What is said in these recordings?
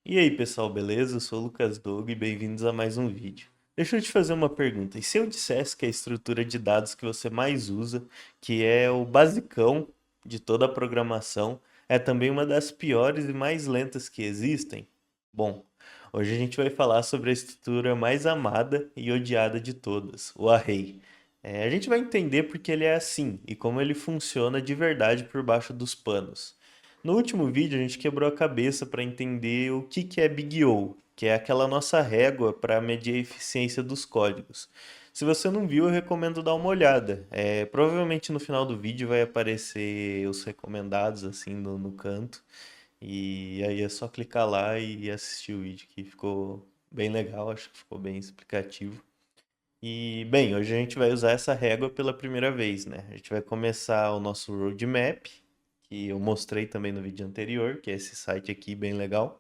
E aí, pessoal, beleza? Eu sou o Lucas Doug e bem-vindos a mais um vídeo. Deixa eu te fazer uma pergunta. E se eu dissesse que a estrutura de dados que você mais usa, que é o basicão de toda a programação, é também uma das piores e mais lentas que existem? Bom, hoje a gente vai falar sobre a estrutura mais amada e odiada de todas, o array. A gente vai entender porque ele é assim e como ele funciona de verdade por baixo dos panos. No último vídeo, a gente quebrou a cabeça para entender o que é Big O, que é aquela nossa régua para medir a eficiência dos códigos. Se você não viu, eu recomendo dar uma olhada. Provavelmente no final do vídeo vai aparecer os recomendados assim no canto. E aí é só clicar lá e assistir o vídeo, que ficou bem legal, acho que ficou bem explicativo. E, bem, hoje a gente vai usar essa régua pela primeira vez, né? A gente vai começar o nosso roadmap, que eu mostrei também no vídeo anterior, que é esse site aqui, bem legal.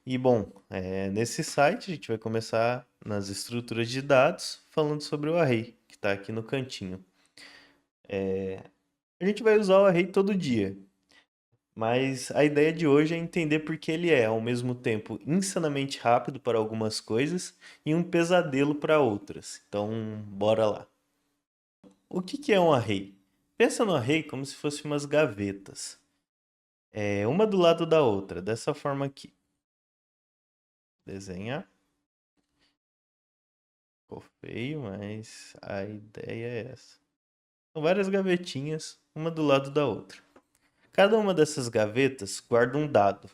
E, bom, nesse site a gente vai começar nas estruturas de dados, falando sobre o array, que está aqui no cantinho. A gente vai usar o array todo dia, mas a ideia de hoje é entender por que ele é, ao mesmo tempo, insanamente rápido para algumas coisas e um pesadelo para outras. Então, bora lá. O que é um array? Pensa no array como se fosse umas gavetas, uma do lado da outra, dessa forma aqui. Desenhar. Ficou feio, mas a ideia é essa. São várias gavetinhas, uma do lado da outra. Cada uma dessas gavetas guarda um dado.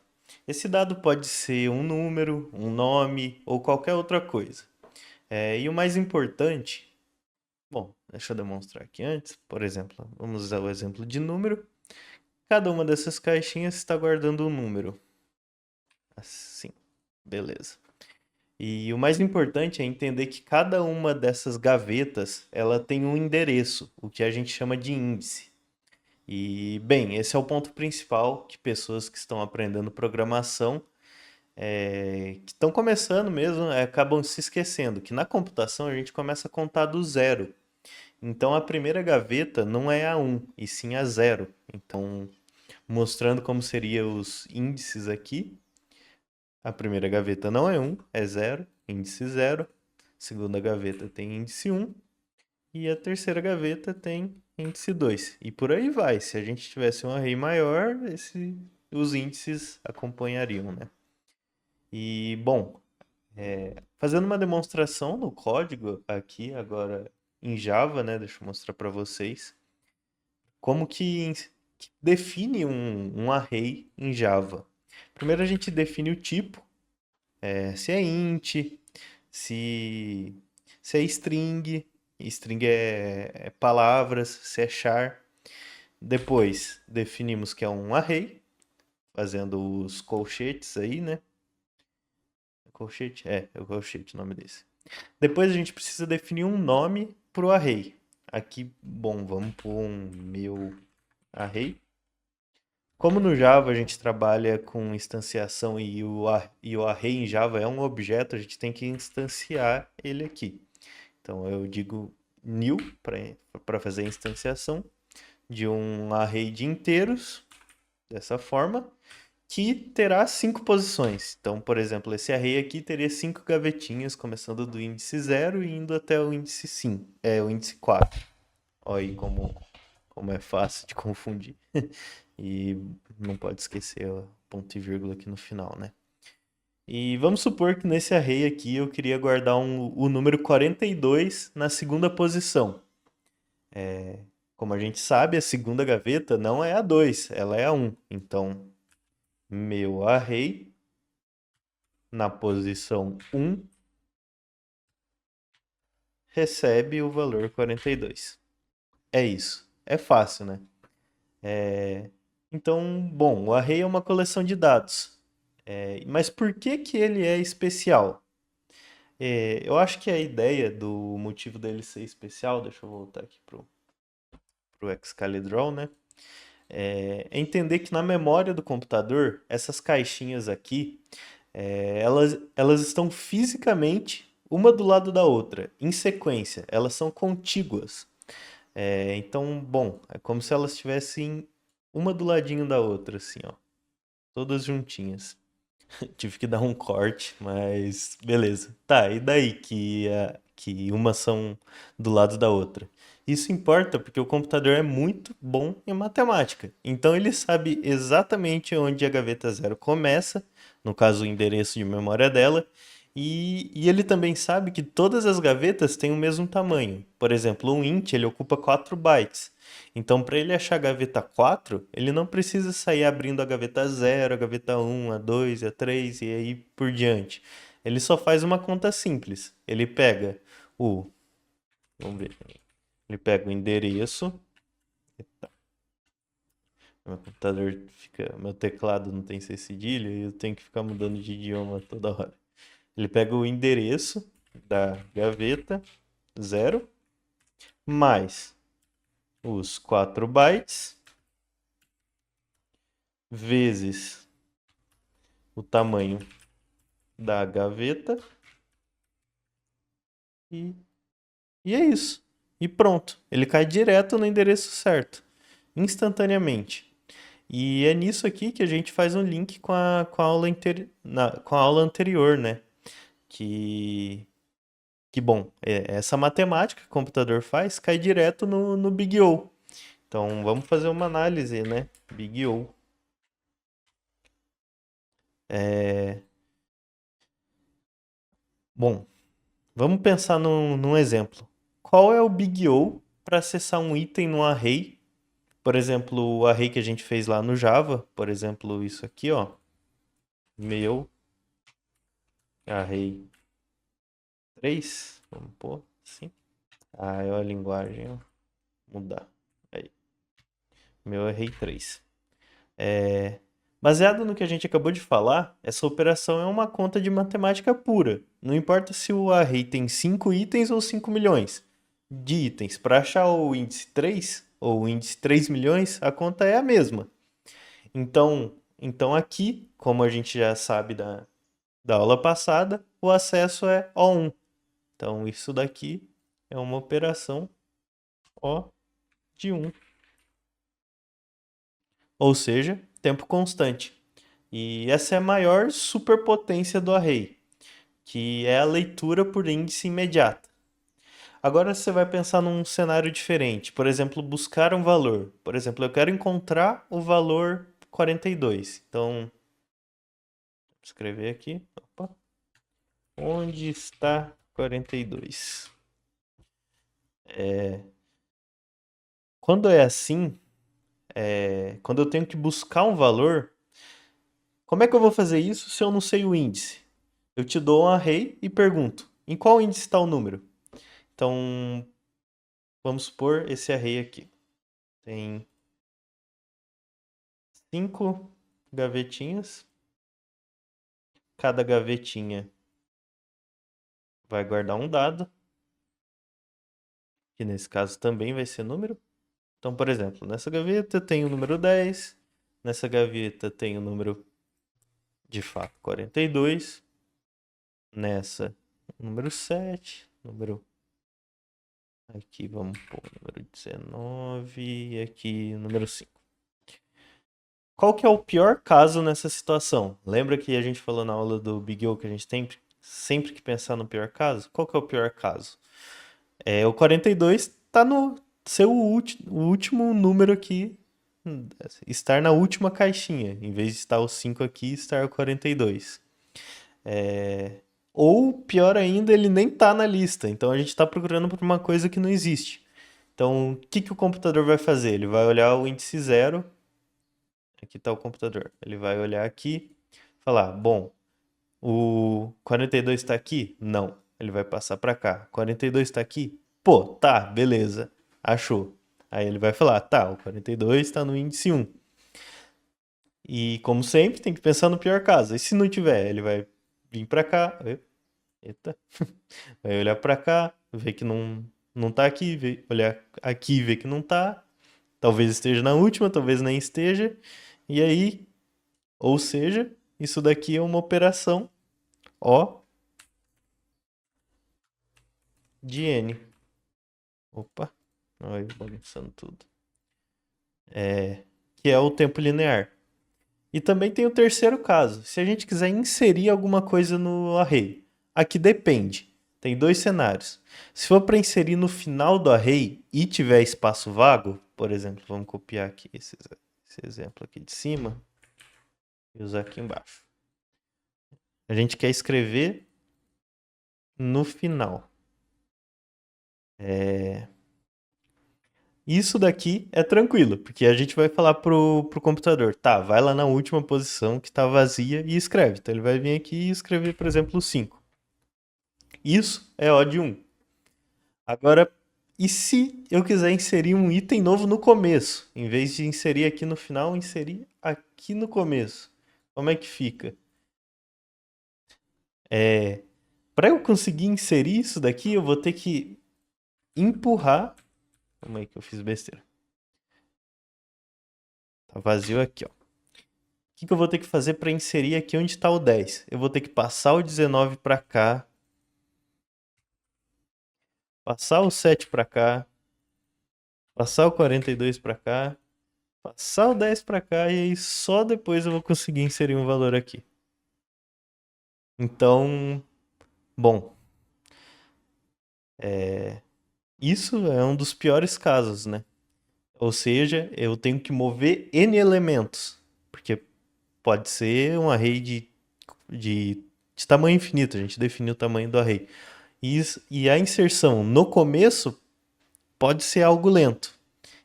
Esse dado pode ser um número, um nome ou qualquer outra coisa. E o mais importante, bom, deixa eu demonstrar aqui antes. Por exemplo, vamos usar o exemplo de número. Cada uma dessas caixinhas está guardando um número. Assim, beleza. E o mais importante é entender que cada uma dessas gavetas, ela tem um endereço, o que a gente chama de índice. E, bem, esse é o ponto principal que pessoas que estão aprendendo programação, que estão começando mesmo, acabam se esquecendo, que na computação a gente começa a contar do zero. Então a primeira gaveta não é a um e sim a zero. Então, mostrando como seriam os índices aqui, a primeira gaveta não é um, é zero, índice zero. Segunda gaveta tem índice um e a terceira gaveta tem índice 2. E por aí vai. Se a gente tivesse um array maior, os índices acompanhariam, né? E, bom, fazendo uma demonstração no código aqui, agora em Java, né? Deixa eu mostrar para vocês como que define um array em Java. Primeiro a gente define o tipo, se é int, se, se é string, string é palavras, se é char. Depois definimos que é um array, fazendo os colchetes aí, né? Colchete? É o colchete o nome desse. Depois a gente precisa definir um nome para o array. Aqui, bom, vamos pôr um meu array. Como no Java a gente trabalha com instanciação e o array em Java é um objeto, a gente tem que instanciar ele aqui. Então eu digo new para fazer a instanciação de um array de inteiros, dessa forma, que terá 5 posições. Então, por exemplo, esse array aqui teria 5 gavetinhas, começando do índice zero e indo até o índice 5, o índice 4. Olha aí como é fácil de confundir. E não pode esquecer o ponto e vírgula aqui no final, né? E vamos supor que nesse array aqui eu queria guardar o número 42 na segunda posição. Como a gente sabe, a segunda gaveta não é a 2, ela é a 1. Então, meu array na posição 1 recebe o valor 42. É isso. É fácil, né? Então, bom, o array é uma coleção de dados. Mas por que que ele é especial? Eu acho que a ideia do motivo dele ser especial, deixa eu voltar aqui pro Excalibur, né? É entender que na memória do computador, essas caixinhas aqui, elas estão fisicamente uma do lado da outra, em sequência. Elas são contíguas. Então, bom, é como se elas estivessem uma do ladinho da outra, assim, ó. Todas juntinhas. Tive que dar um corte, mas beleza. Tá, e daí que umas são do lado da outra? Isso importa porque o computador é muito bom em matemática. Então ele sabe exatamente onde a gaveta zero começa, no caso o endereço de memória dela, e ele também sabe que todas as gavetas têm o mesmo tamanho. Por exemplo, um int ele ocupa 4 bytes. Então, para ele achar a gaveta 4, ele não precisa sair abrindo a gaveta zero, a gaveta um, a 2, a 3 e aí por diante. Ele só faz uma conta simples. Ele pega o, vamos ver, ele pega o endereço. Meu computador fica, meu teclado não tem C cedilha e eu tenho que ficar mudando de idioma toda hora. Ele pega o endereço da gaveta zero mais os 4 bytes vezes o tamanho da gaveta e, e é isso. E pronto. Ele cai direto no endereço certo, instantaneamente. E é nisso aqui que a gente faz um link com a aula, com a aula anterior, né? Que, que bom, essa matemática que o computador faz cai direto no Big O. Então vamos fazer uma análise, né? Big O. É, bom, vamos pensar num exemplo. Qual é o Big O para acessar um item no array? Por exemplo, o array que a gente fez lá no Java, por exemplo, isso aqui, ó, meu array 3, vamos pôr assim. Ah, é a linguagem, ó, mudar. Aí, meu array 3. É, baseado no que a gente acabou de falar, essa operação é uma conta de matemática pura. Não importa se o array tem 5 itens ou 5 milhões de itens. Para achar o índice 3 ou o índice 3 milhões, a conta é a mesma. Então aqui, como a gente já sabe da aula passada, o acesso é O1. Então isso daqui é uma operação O de 1, ou seja, tempo constante. E essa é a maior superpotência do array, que é a leitura por índice imediata. Agora você vai pensar num cenário diferente, por exemplo, buscar um valor. Por exemplo, eu quero encontrar o valor 42. Então, vou escrever aqui. Opa. Onde está 42? Quando é assim, quando eu tenho que buscar um valor, como é que eu vou fazer isso se eu não sei o índice? Eu te dou um array e pergunto, em qual índice está o número? Então, vamos supor esse array aqui. Tem 5 gavetinhas. Cada gavetinha vai guardar um dado, que nesse caso também vai ser número. Então, por exemplo, nessa gaveta tem o número 10, nessa gaveta tem o número de fato 42, nessa número 7, número aqui vamos pôr número 19 e aqui número 5. Qual que é o pior caso nessa situação? Lembra que a gente falou na aula do Big O que a gente tem sempre que pensar no pior caso? Qual que é o pior caso? O 42 está no seu o último número aqui, estar na última caixinha, em vez de estar o 5 aqui, estar o 42. É, ou, pior ainda, ele nem está na lista, então a gente está procurando por uma coisa que não existe. Então, o que que o computador vai fazer? Ele vai olhar o índice zero, aqui está o computador, ele vai olhar aqui, falar, bom, o 42 está aqui? Não. Ele vai passar para cá. 42 está aqui? Pô, tá, beleza. Achou. Aí ele vai falar, tá, o 42 está no índice 1. E como sempre, tem que pensar no pior caso. E se não tiver, ele vai vir para cá. Eita. Vai olhar para cá, ver que não tá aqui, olhar aqui e ver que não tá. Talvez esteja na última, talvez nem esteja. E aí, ou seja, isso daqui é uma operação O de N. Opa, olha, bagunçando tudo. Que é o tempo linear. E também tem o terceiro caso, se a gente quiser inserir alguma coisa no array. Aqui depende. Tem dois cenários. Se for para inserir no final do array e tiver espaço vago, por exemplo, vamos copiar aqui esse exemplo aqui de cima e usar aqui embaixo. A gente quer escrever no final. Isso daqui é tranquilo, porque a gente vai falar pro computador, tá, vai lá na última posição que tá vazia e escreve. Então ele vai vir aqui e escrever, por exemplo, 5. Isso é O de 1. Agora, e se eu quiser inserir um item novo no começo? Em vez de inserir aqui no final, inserir aqui no começo. Como é que fica? Para eu conseguir inserir isso daqui, eu vou ter que empurrar. Calma aí que eu fiz besteira. Tá vazio aqui, ó. O que que eu vou ter que fazer para inserir aqui onde está o 10? Eu vou ter que passar o 19 para cá, passar o 7 para cá, passar o 42 para cá, passar o 10 para cá e aí só depois eu vou conseguir inserir um valor aqui. Então, bom, isso é um dos piores casos, né? Ou seja, eu tenho que mover n elementos, porque pode ser um array de, de tamanho infinito, a gente definiu o tamanho do array. E a inserção no começo pode ser algo lento.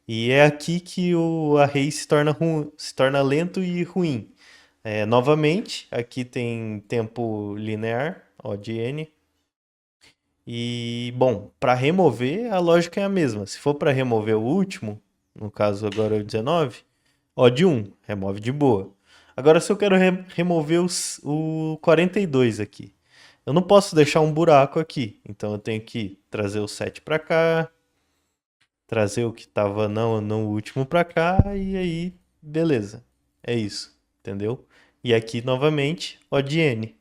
E é aqui que o array se torna lento e ruim. Novamente, aqui tem tempo linear, O de n. E, bom, para remover, a lógica é a mesma. Se for para remover o último, no caso agora é o 19, O de 1, remove de boa. Agora, se eu quero remover o 42 aqui, eu não posso deixar um buraco aqui. Então, eu tenho que trazer o 7 para cá, trazer o que estava no último para cá, e aí, beleza. É isso, entendeu? E aqui, novamente, O de n.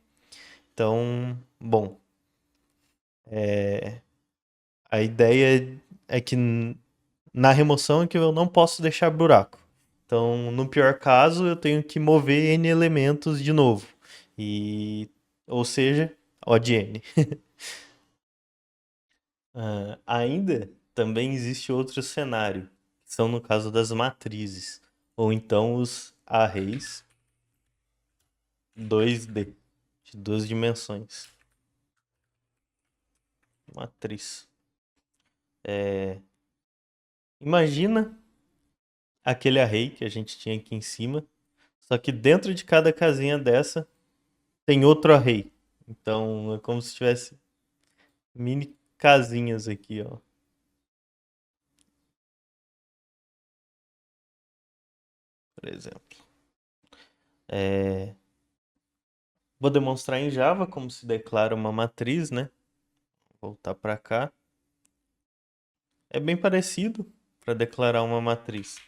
Então, bom, a ideia é que na remoção é que eu não posso deixar buraco. Então, no pior caso, eu tenho que mover n elementos de novo. E, ou seja, O de n. Ainda também existe outro cenário, que são no caso das matrizes, ou então os arrays 2D, de duas dimensões. Matriz. Imagina aquele array que a gente tinha aqui em cima, só que dentro de cada casinha dessa tem outro array. Então é como se tivesse mini casinhas aqui, ó. Por exemplo. Vou demonstrar em Java como se declara uma matriz, né? Vou voltar para cá. É bem parecido para declarar uma matriz.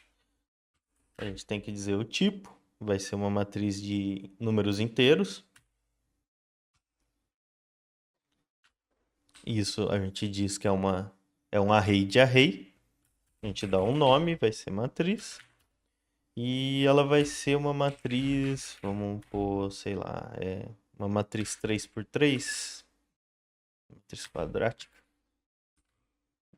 A gente tem que dizer o tipo, vai ser uma matriz de números inteiros. Isso a gente diz que é um array de array. A gente dá um nome, vai ser matriz. E ela vai ser uma matriz, vamos pôr, sei lá, uma matriz 3x3, matriz quadrática.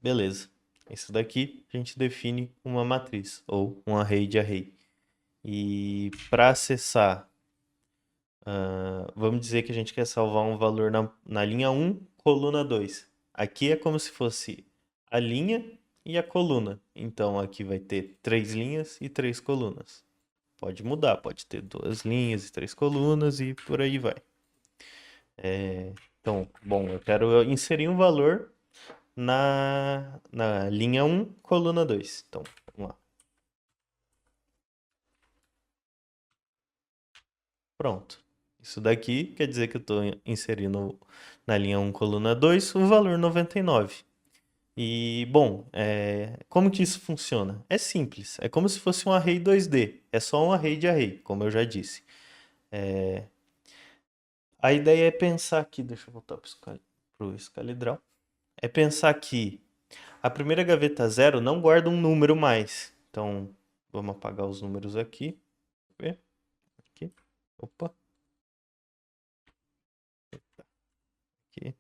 Beleza. Isso daqui a gente define uma matriz, ou um array de array. E para acessar, vamos dizer que a gente quer salvar um valor na linha 1, coluna 2. Aqui é como se fosse a linha e a coluna. Então aqui vai ter 3 linhas e 3 colunas. Pode mudar, pode ter 2 linhas e 3 colunas e por aí vai. Então, bom, eu quero inserir um valor na linha 1, coluna 2. Então, vamos lá. Pronto. Isso daqui quer dizer que eu estou inserindo na linha 1, coluna 2, o valor 99. E, bom, como que isso funciona? É simples. É como se fosse um array 2D. É só um array de array, como eu já disse. A ideia é pensar aqui, deixa eu voltar para o escalidral. É pensar que a primeira gaveta 0 não guarda um número mais. Então, vamos apagar os números aqui. Ver? Opa, aqui.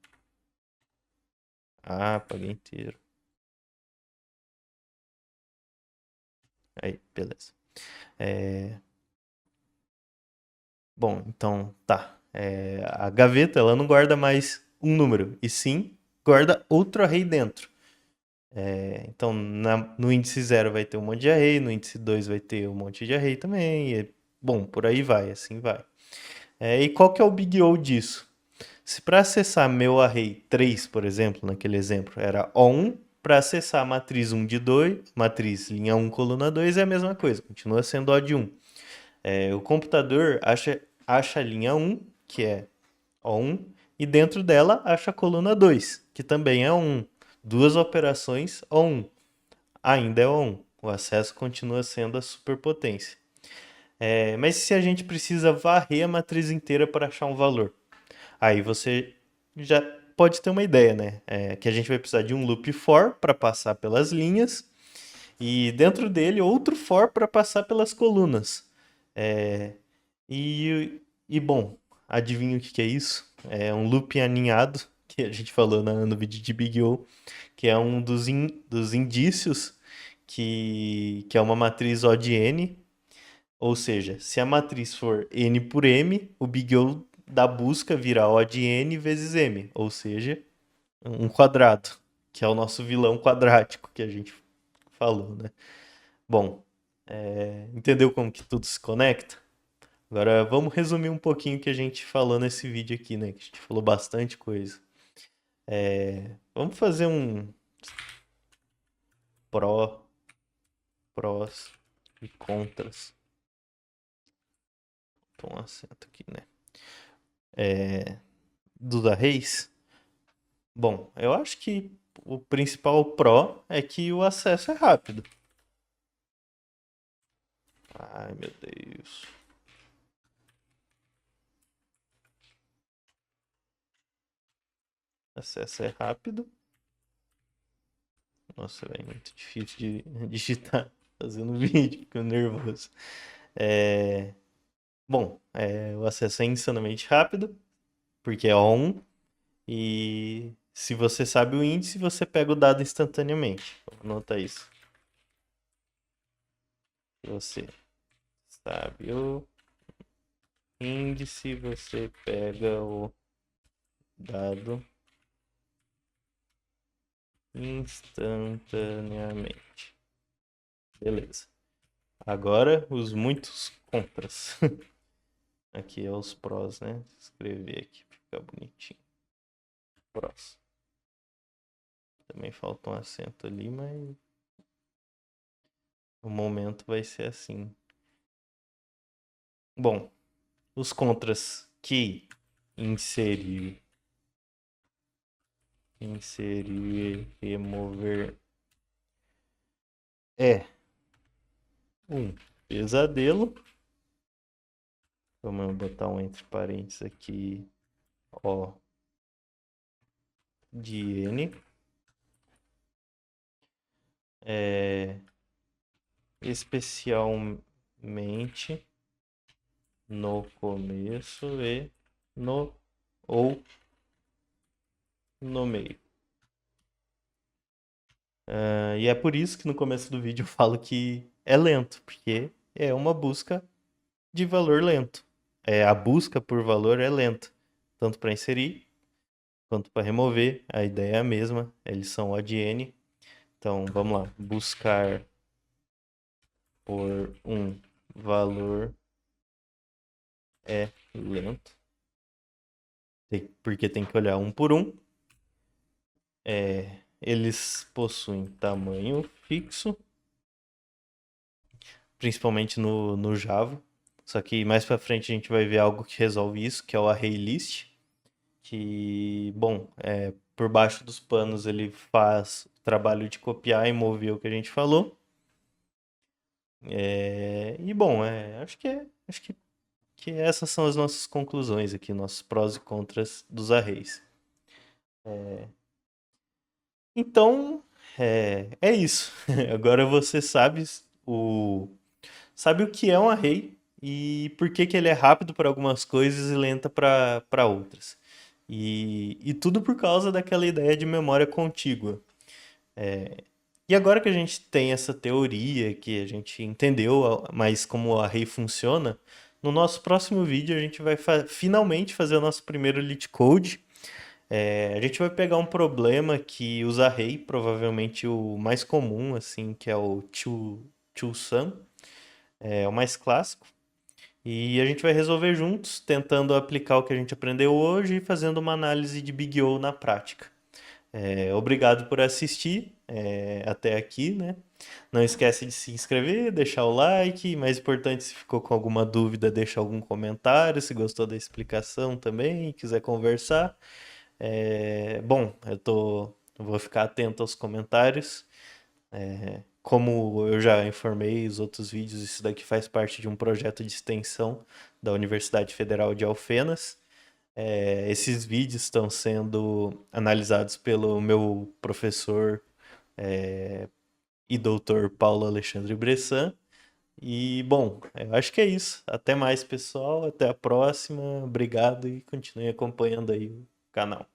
Ah, apaguei inteiro. Aí, beleza. É, bom, então tá. A gaveta ela não guarda mais um número, e sim guarda outro array dentro. Então no índice 0 vai ter um monte de array, no índice 2 vai ter um monte de array também. Bom, por aí vai, assim vai. E qual que é o big O disso? Se para acessar meu array 3, por exemplo, naquele exemplo, era O1, para acessar a matriz 1 de 2, matriz linha 1, coluna 2 é a mesma coisa, continua sendo O de 1. O computador acha a linha 1, que é O1, e dentro dela acha a coluna 2, que também é O1. Duas operações O1. Ainda é O1. O acesso continua sendo a superpotência. Mas se a gente precisa varrer a matriz inteira para achar um valor? Aí você já pode ter uma ideia, né? Que a gente vai precisar de um loop for para passar pelas linhas e dentro dele outro for para passar pelas colunas. É, bom, adivinha o que que é isso? É um loop aninhado, que a gente falou no vídeo de Big O, que é um dos indícios que é uma matriz O de N, ou seja, se a matriz for N por M, o Big O da busca vira O de N vezes M, ou seja, um quadrado, que é o nosso vilão quadrático que a gente falou, né? Bom, entendeu como que tudo se conecta? Agora vamos resumir um pouquinho o que a gente falou nesse vídeo aqui, né? Que a gente falou bastante coisa. Vamos fazer um pró, prós e contras. Põe um acento aqui, né? Do da Reis. Bom, eu acho que o principal pró é que o acesso é rápido. Ai, meu Deus. Acesso é rápido. Nossa, velho, muito difícil de digitar fazendo vídeo, fico nervoso. É... Bom, o acesso é insanamente rápido, porque é on, e se você sabe o índice, você pega o dado instantaneamente. Anota isso. Se você sabe o índice, você pega o dado instantaneamente. Beleza. Agora os muitos contras. Aqui é os prós, né? Escrever aqui pra ficar bonitinho. Prós. Também falta um acento ali, mas o momento vai ser assim. Bom, os contras que inserir, inserir, remover é um pesadelo. Vamos botar um entre parênteses aqui, O de N. Especialmente no começo e no ou no meio. E é por isso que no começo do vídeo eu falo que é lento, porque é uma busca de valor lento. A busca por valor é lenta, tanto para inserir quanto para remover. A ideia é a mesma, eles são O de N. Então vamos lá, buscar por um valor é lento, porque tem que olhar um por um. Eles possuem tamanho fixo, principalmente no Java. Só que mais para frente a gente vai ver algo que resolve isso, que é o array list, que, bom, por baixo dos panos ele faz o trabalho de copiar e mover o que a gente falou. E bom, acho que essas são as nossas conclusões aqui, nossos prós e contras dos arrays. Então, é isso. Agora você sabe o que é um array e por que que ele é rápido para algumas coisas e lenta para outras. E tudo por causa daquela ideia de memória contígua. E agora que a gente tem essa teoria, que a gente entendeu mais como a rei funciona, no nosso próximo vídeo a gente vai finalmente fazer o nosso primeiro LeetCode. Code. A gente vai pegar um problema que usa rei, provavelmente o mais comum, assim, que é o tio sum, é o mais clássico. E a gente vai resolver juntos, tentando aplicar o que a gente aprendeu hoje e fazendo uma análise de Big O na prática. Obrigado por assistir até aqui, né? Não esquece de se inscrever, deixar o like. Mais importante, se ficou com alguma dúvida, deixa algum comentário. Se gostou da explicação também, quiser conversar. Bom, eu vou ficar atento aos comentários. Como eu já informei os outros vídeos, isso daqui faz parte de um projeto de extensão da Universidade Federal de Alfenas. Esses vídeos estão sendo analisados pelo meu professor e doutor Paulo Alexandre Bressan. E, bom, eu acho que é isso. Até mais, pessoal. Até a próxima. Obrigado e continue acompanhando aí o canal.